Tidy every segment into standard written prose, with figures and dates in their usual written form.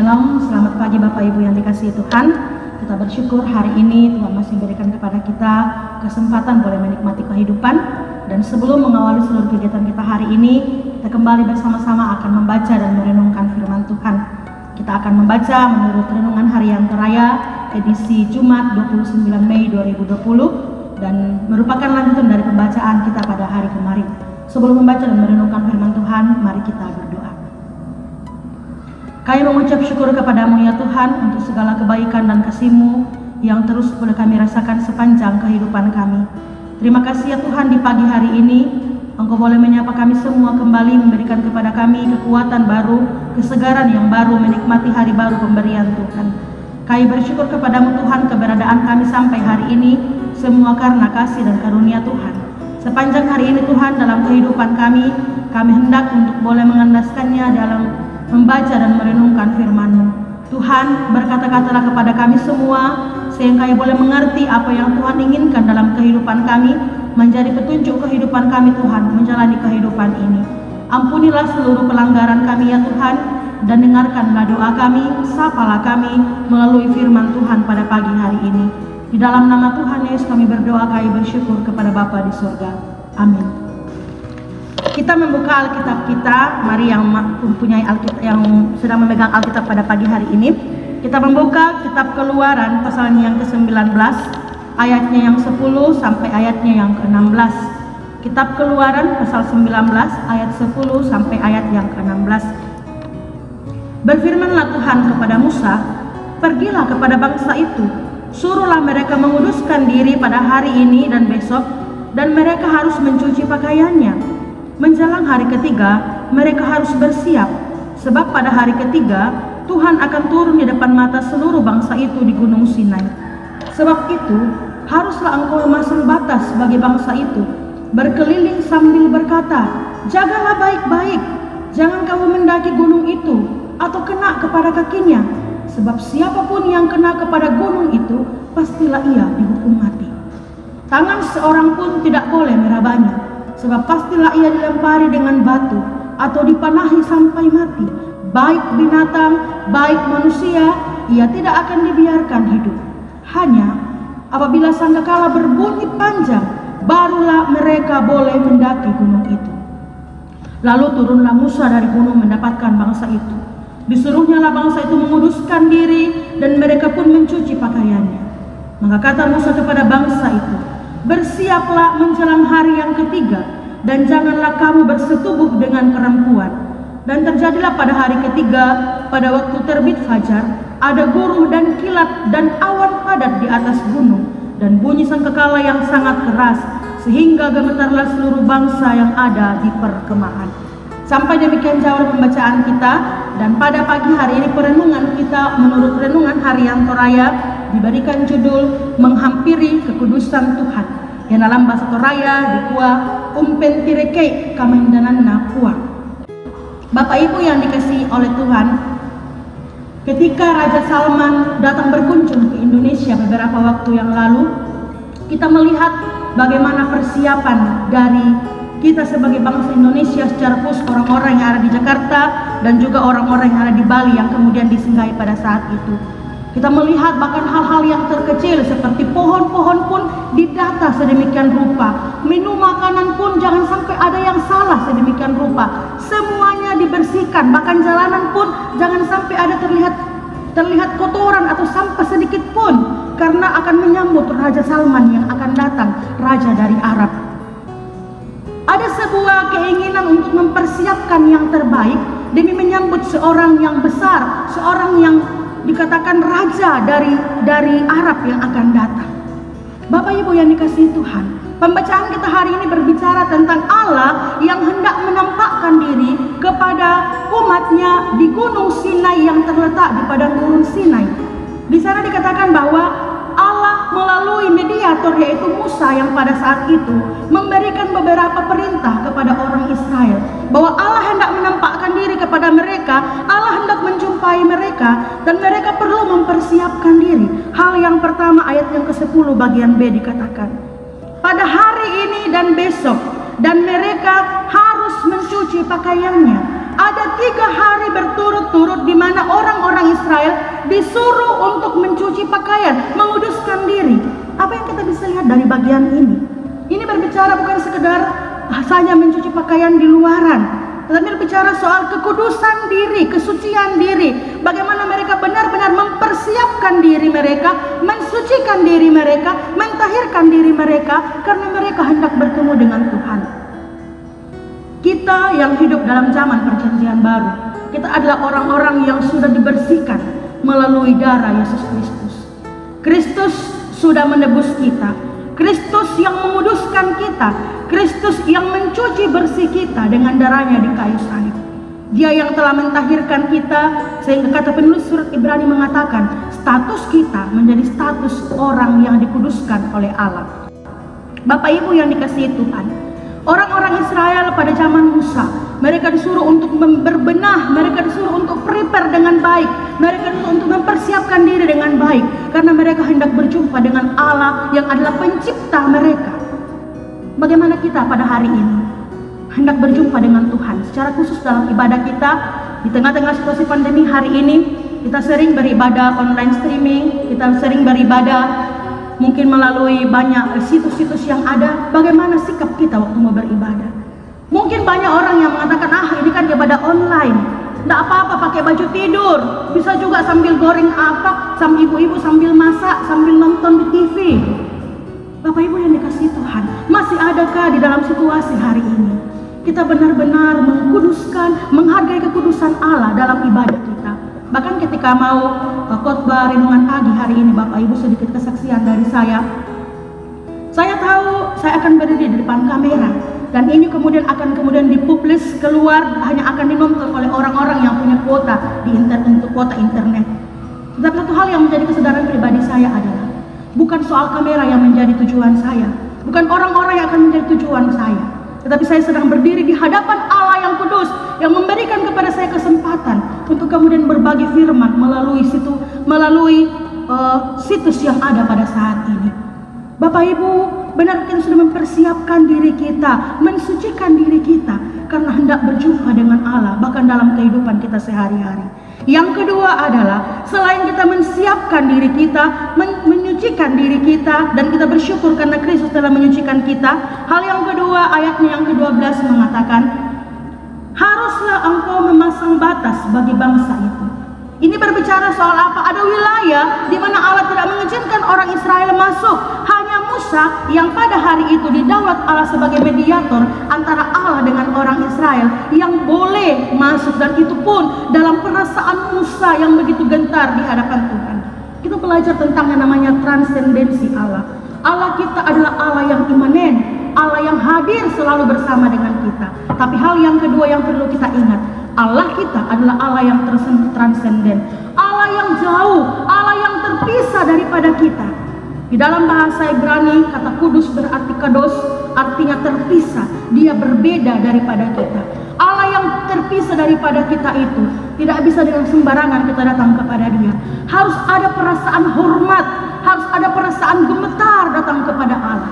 Shalom, selamat pagi Bapak Ibu yang dikasihi Tuhan. Kita bersyukur hari ini Tuhan masih berikan kepada kita kesempatan boleh menikmati kehidupan. Dan sebelum mengawali seluruh kegiatan kita hari ini, kita kembali bersama-sama akan membaca dan merenungkan firman Tuhan. Kita akan membaca menurut Renungan Harian Toraya edisi Jumat 29 Mei 2020 dan merupakan lanjutan dari pembacaan kita pada hari kemarin. Sebelum membaca dan merenungkan firman Tuhan, mari kita berdoa. Kami mengucap syukur kepadamu ya Tuhan untuk segala kebaikan dan kasih-Mu yang terus boleh kami rasakan sepanjang kehidupan kami. Terima kasih ya Tuhan, di pagi hari ini Engkau boleh menyapa kami semua kembali, memberikan kepada kami kekuatan baru, kesegaran yang baru, menikmati hari baru pemberian Tuhan. Kami bersyukur kepadamu Tuhan, keberadaan kami sampai hari ini semua karena kasih dan karunia Tuhan. Sepanjang hari ini Tuhan, dalam kehidupan kami hendak untuk boleh mengandaskannya dalam membaca dan merenungkan firman-Mu. Tuhan, berkata-katalah kepada kami semua sehingga kami boleh mengerti apa yang Tuhan inginkan dalam kehidupan kami, menjadi petunjuk kehidupan kami Tuhan, menjalani kehidupan ini. Ampunilah seluruh pelanggaran kami ya Tuhan, dan dengarkanlah doa kami, sapalah kami melalui firman Tuhan pada pagi hari ini. Di dalam nama Tuhan Yesus kami berdoa, kami bersyukur kepada Bapa di surga. Amin. Kita membuka Alkitab kita, mari yang mempunyai Alkitab, yang sedang memegang Alkitab pada pagi hari ini. Kita membuka kitab Keluaran pasalnya yang ke-19, ayatnya yang 10 sampai ayatnya yang ke-16. Kitab Keluaran pasal 19 ayat 10 sampai ayat yang ke-16. Berfirmanlah Tuhan kepada Musa, "Pergilah kepada bangsa itu, suruhlah mereka menguduskan diri pada hari ini dan besok, dan mereka harus mencuci pakaiannya. Menjelang hari ketiga, mereka harus bersiap, sebab pada hari ketiga Tuhan akan turun di depan mata seluruh bangsa itu di Gunung Sinai. Sebab itu, haruslah engkau memasang batas bagi bangsa itu, berkeliling sambil berkata, jagalah baik-baik, jangan kamu mendaki gunung itu, atau kena kepada kakinya, sebab siapapun yang kena kepada gunung itu, pastilah ia dihukum mati. Tangan seorang pun tidak boleh merabanya, sebab pastilah ia dilempari dengan batu atau dipanahi sampai mati. Baik binatang, baik manusia, ia tidak akan dibiarkan hidup. Hanya apabila sangkakala berbunyi panjang, barulah mereka boleh mendaki gunung itu. Lalu turunlah Musa dari gunung mendapatkan bangsa itu. Disuruhnyalah bangsa itu menguduskan diri, dan mereka pun mencuci pakaiannya. Maka kata Musa kepada bangsa itu, bersiaplah menjelang hari yang ketiga, dan janganlah kamu bersetubuh dengan perempuan. Dan terjadilah pada hari ketiga, pada waktu terbit fajar, ada guruh dan kilat dan awan padat di atas gunung, dan bunyi sangkakala yang sangat keras, sehingga gemetarlah seluruh bangsa yang ada di perkemahan. Sampai demikian jauh pembacaan kita, dan pada pagi hari ini perenungan kita menurut Renungan Harian Toraya diberikan judul Menghampiri Kekudusan Tuhan, yang dalam bahasa Toraya dikua umpen tireke kamandanana pua. Bapak Ibu yang dikasihi oleh Tuhan, ketika Raja Salman datang berkunjung ke Indonesia beberapa waktu yang lalu, kita melihat bagaimana persiapan dari kita sebagai bangsa Indonesia secara khusus orang-orang yang ada di Jakarta dan juga orang-orang yang ada di Bali yang kemudian disinggahi pada saat itu. Kita melihat bahkan hal-hal yang terkecil seperti pohon-pohon pun didata sedemikian rupa. Menu makanan pun jangan sampai ada yang salah sedemikian rupa. Semuanya dibersihkan, bahkan jalanan pun jangan sampai ada terlihat kotoran atau sampah sedikit pun, karena akan menyambut Raja Salman yang akan datang, raja dari Arab. Ada sebuah keinginan untuk mempersiapkan yang terbaik demi menyambut seorang yang besar, seorang yang dikatakan raja dari Arab yang akan datang. Bapak Ibu yang dikasihi Tuhan, pembacaan kita hari ini berbicara tentang Allah yang hendak menampakkan diri kepada umatnya di Gunung Sinai yang terletak di padang gurun Sinai. Di sana dikatakan bahwa Allah melalui mediator yaitu Musa yang pada saat itu memberikan beberapa perintah kepada orang Israel, bahwa Allah hendak menampakkan diri kepada mereka, Allah hendak menjumpai mereka, dan mereka perlu mempersiapkan diri. Hal yang pertama, ayat yang ke-10 bagian B dikatakan, pada hari ini dan besok, dan mereka harus mencuci pakaiannya. Ada 3 hari berturut-turut di mana orang-orang Israel disuruh untuk mencuci pakaian, menguduskan diri. Apa yang kita bisa lihat dari bagian ini? Ini berbicara bukan sekedar hanya mencuci pakaian di luaran, tetapi berbicara soal kekudusan diri, kesucian diri. Bagaimana mereka benar-benar mempersiapkan diri mereka, mensucikan diri mereka, mentahirkan diri mereka, karena mereka hendak bertemu dengan Tuhan. Kita yang hidup dalam zaman perjanjian baru, kita adalah orang-orang yang sudah dibersihkan melalui darah Yesus Kristus. Kristus sudah menebus kita. Kristus yang menguduskan kita. Kristus yang mencuci bersih kita dengan darahnya di kayu salib. Dia yang telah mentahirkan kita, sehingga kata penulis surat Ibrani mengatakan status kita menjadi status orang yang dikuduskan oleh Allah. Bapak Ibu yang dikasihi Tuhan, orang-orang Israel pada zaman Musa, mereka disuruh untuk berbenah, mereka disuruh untuk prepare dengan baik, mereka disuruh untuk mempersiapkan diri dengan baik, karena mereka hendak berjumpa dengan Allah yang adalah pencipta mereka. Bagaimana kita pada hari ini hendak berjumpa dengan Tuhan secara khusus dalam ibadah kita di tengah-tengah situasi pandemi hari ini? Kita sering beribadah online streaming, kita sering beribadah mungkin melalui banyak situs-situs yang ada. Bagaimana sikap kita waktu mau beribadah? Mungkin banyak orang yang mengatakan, ini kan ibadah online, tidak apa-apa pakai baju tidur, bisa juga sambil goreng sambil ibu-ibu sambil masak, sambil nonton di TV. Bapak Ibu yang dikasihi Tuhan, masih adakah di dalam situasi hari ini kita benar-benar mengkuduskan, menghargai kekudusan Allah dalam ibadah kita? Bahkan ketika mau khotbah renungan pagi hari ini, Bapak Ibu, sedikit kesaksian dari saya. Saya tahu saya akan berdiri di depan kamera, dan ini kemudian dipublis keluar, hanya akan dinonton oleh orang-orang yang punya kuota untuk kuota internet. Dan satu hal yang menjadi kesadaran pribadi saya adalah bukan soal kamera yang menjadi tujuan saya, bukan orang-orang yang akan menjadi tujuan saya, tetapi saya sedang berdiri di hadapan Allah yang kudus, yang memberikan kepada saya kesempatan untuk kemudian berbagi firman melalui situs yang ada pada saat ini. Bapak Ibu, benar kita sudah mempersiapkan diri kita, mensucikan diri kita, karena hendak berjumpa dengan Allah bahkan dalam kehidupan kita sehari-hari. Yang kedua adalah selain kita menyiapkan diri kita, menyucikan diri kita, dan kita bersyukur karena Kristus telah menyucikan kita. Hal yang kedua, ayatnya yang ke-12 mengatakan, haruslah engkau memasang batas bagi bangsa itu. Ini berbicara soal apa? Ada wilayah di mana Allah tidak mengizinkan orang Israel masuk. Hanya Musa yang pada hari itu didaulat Allah sebagai mediator antara Allah dengan orang Israel yang boleh masuk, dan itu pun dalam perasaan Musa yang begitu gentar di hadapan Tuhan. Kita belajar tentang yang namanya transendensi Allah. Allah kita adalah Allah yang imanen, Allah yang hadir selalu bersama dengan kita. Tapi hal yang kedua yang perlu kita ingat, Allah kita adalah Allah yang transenden, Allah yang jauh, Allah yang terpisah daripada kita. Di dalam bahasa Ibrani, kata kudus berarti kados, artinya terpisah. Dia berbeda daripada kita. Allah yang terpisah daripada kita itu tidak bisa dengan sembarangan kita datang kepada Dia. Harus ada perasaan hormat, harus ada perasaan gemetar datang kepada Allah.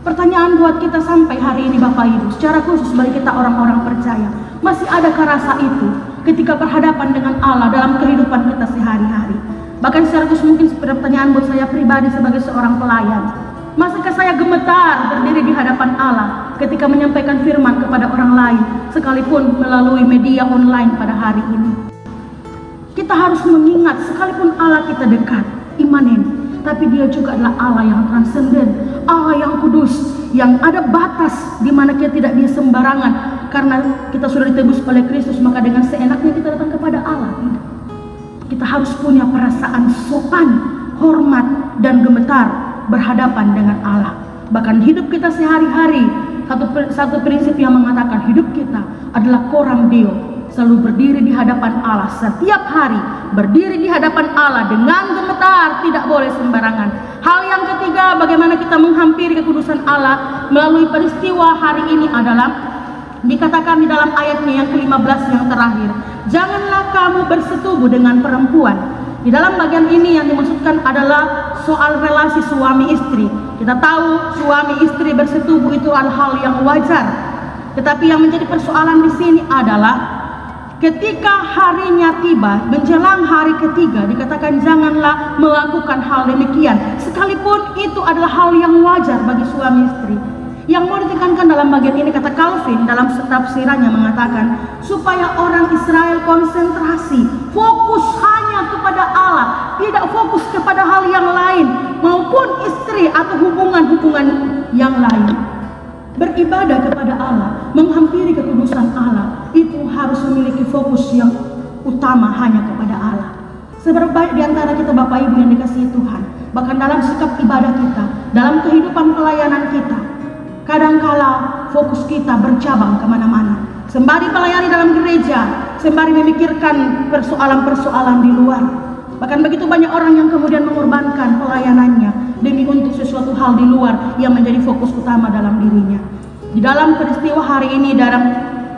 Pertanyaan buat kita sampai hari ini Bapak Ibu, secara khusus bagi kita orang-orang percaya, masih adakah rasa itu ketika berhadapan dengan Allah dalam kehidupan kita sehari-hari? Bahkan secara khusus mungkin pertanyaan buat saya pribadi sebagai seorang pelayan, masihkah saya gemetar berdiri di hadapan Allah ketika menyampaikan firman kepada orang lain, sekalipun melalui media online pada hari ini? Kita harus mengingat, sekalipun Allah kita dekat, imanen, tapi Dia juga adalah Allah yang transenden, Allah yang kudus, yang ada batas di mana kita tidak bisa sembarangan. Karena kita sudah ditebus oleh Kristus, maka dengan seenaknya kita datang kepada Allah. Kita harus punya perasaan sopan, hormat, dan gemetar berhadapan dengan Allah. Bahkan hidup kita sehari-hari, satu prinsip yang mengatakan hidup kita adalah coram Deo, selalu berdiri di hadapan Allah setiap hari, berdiri di hadapan Allah dengan gemetar, tidak boleh sembarangan. Hal yang ketiga, bagaimana kita menghampiri kekudusan Allah melalui peristiwa hari ini adalah dikatakan di dalam ayatnya yang ke-15 yang terakhir, janganlah kamu bersetubuh dengan perempuan. Di dalam bagian ini yang dimaksudkan adalah soal relasi suami istri. Kita tahu suami istri bersetubuh itu adalah hal yang wajar. Tetapi yang menjadi persoalan di sini adalah ketika harinya tiba, menjelang hari ketiga, dikatakan janganlah melakukan hal demikian, sekalipun itu adalah hal yang wajar bagi suami istri. Yang mau ditekankan dalam bagian ini, kata Calvin dalam tafsirannya mengatakan, supaya orang Israel konsentrasi, fokus hanya kepada Allah, tidak fokus kepada hal yang lain, maupun istri atau hubungan-hubungan yang lain. Beribadah kepada Allah, menghampiri kekudusan Allah, itu harus memiliki fokus yang utama hanya kepada Allah. Seberapa baik di antara kita Bapak Ibu yang dikasihi Tuhan, bahkan dalam sikap ibadah kita, dalam kehidupan pelayanan kita, kadangkala fokus kita bercabang kemana-mana. Sembari melayani dalam gereja, sembari memikirkan persoalan-persoalan di luar. Bahkan begitu banyak orang yang kemudian mengorbankan pelayanannya demi untuk sesuatu hal di luar yang menjadi fokus utama dalam dirinya. Di dalam peristiwa hari ini, dalam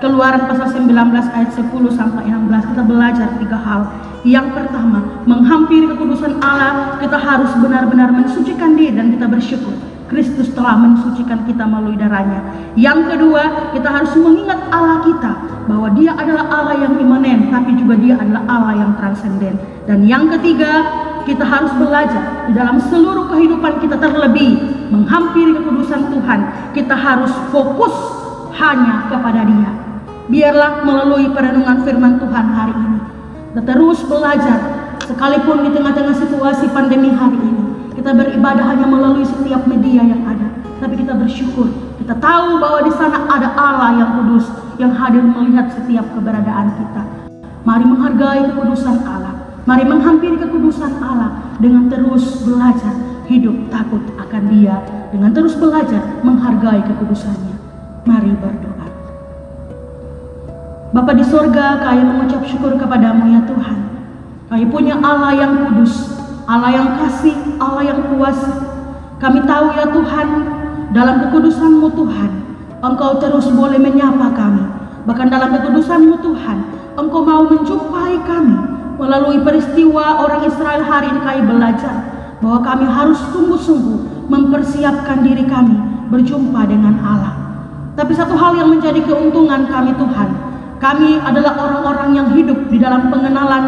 Keluaran pasal 19 ayat 10 sampai 16, kita belajar 3 hal. Yang pertama, menghampiri kekudusan Allah, kita harus benar-benar mensucikan diri dan kita bersyukur Kristus telah mensucikan kita melalui darahnya. Yang kedua, kita harus mengingat Allah kita, bahwa Dia adalah Allah yang imanen, tapi juga Dia adalah Allah yang transenden. Dan yang ketiga, kita harus belajar di dalam seluruh kehidupan kita, terlebih menghampiri kekudusan Tuhan, kita harus fokus hanya kepada Dia. Biarlah melalui perenungan firman Tuhan hari ini, kita terus belajar, sekalipun di tengah-tengah situasi pandemi hari ini, kita beribadah hanya melalui setiap media yang ada, tapi kita bersyukur, kita tahu bahwa di sana ada Allah yang kudus, yang hadir melihat setiap keberadaan kita. Mari menghargai kekudusan Allah, mari menghampiri kekudusan Allah dengan terus belajar hidup takut akan Dia, dengan terus belajar menghargai kekudusannya. Mari berdoa. Bapa di sorga, kami mengucap syukur kepadamu ya Tuhan. Kami punya Allah yang kudus, Allah yang kasih, Allah yang kuasa. Kami tahu ya Tuhan, dalam kekudusan-Mu Tuhan, Engkau terus boleh menyapa kami. Bahkan dalam kekudusan-Mu Tuhan, Engkau mau menjumpai kami. Melalui peristiwa orang Israel hari ini, kami belajar bahwa kami harus sungguh-sungguh mempersiapkan diri kami berjumpa dengan Allah. Tapi satu hal yang menjadi keuntungan kami Tuhan, kami adalah orang-orang yang hidup di dalam pengenalan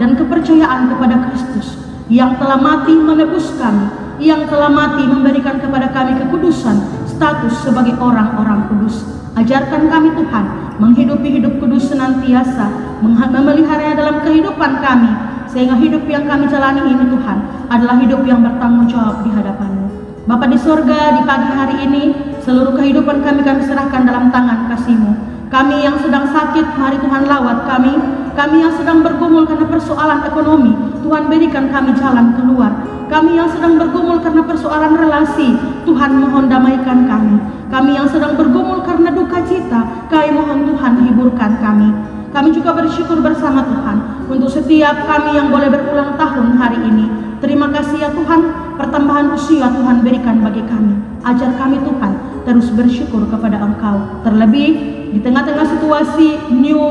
dan kepercayaan kepada Kristus, yang telah mati menebus kami, yang telah mati memberikan kepada kami kekudusan, status sebagai orang-orang kudus. Ajarkan kami Tuhan, menghidupi hidup kudus senantiasa, memeliharanya dalam kehidupan kami, sehingga hidup yang kami jalani ini Tuhan, adalah hidup yang bertanggung jawab di hadapan-Mu. Bapa di sorga, di pagi hari ini, seluruh kehidupan kami serahkan dalam tangan kasih-Mu. Kami yang sedang sakit, mari Tuhan lawat kami. Kami yang sedang bergumul karena persoalan ekonomi, Tuhan berikan kami jalan keluar. Kami yang sedang bergumul karena persoalan relasi, Tuhan mohon damaikan kami. Kami yang sedang bergumul karena duka cita, kami mohon Tuhan hiburkan kami. Kami juga bersyukur bersama Tuhan untuk setiap kami yang boleh berulang tahun hari ini. Terima kasih ya Tuhan, pertambahan usia Tuhan berikan bagi kami. Ajar kami Tuhan terus bersyukur kepada Engkau. Terlebih di tengah-tengah situasi new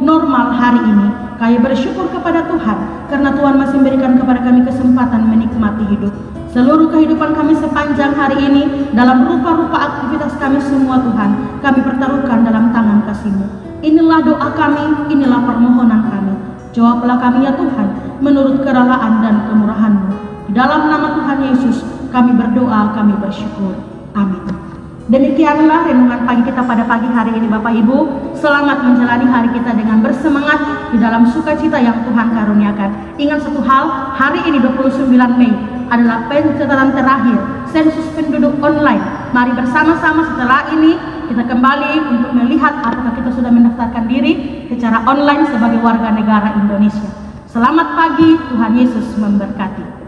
normal hari ini, kami bersyukur kepada Tuhan karena Tuhan masih memberikan kepada kami kesempatan menikmati hidup. Seluruh kehidupan kami sepanjang hari ini, dalam rupa-rupa aktivitas kami semua Tuhan, kami pertaruhkan dalam tangan kasih-Mu. Inilah doa kami, inilah permohonan kami. Jawablah kami ya Tuhan, menurut kerelaan dan kemurahan-Mu. Di dalam nama Tuhan Yesus, kami berdoa, kami bersyukur. Amin. Demikianlah renungan pagi kita pada pagi hari ini Bapak Ibu. Selamat menjalani hari kita dengan bersemangat di dalam sukacita yang Tuhan karuniakan. Ingat satu hal, hari ini 29 Mei adalah pencatatan terakhir sensus penduduk online. Mari bersama-sama setelah ini kita kembali untuk melihat apakah kita sudah mendaftarkan diri secara online sebagai warga negara Indonesia. Selamat pagi, Tuhan Yesus memberkati.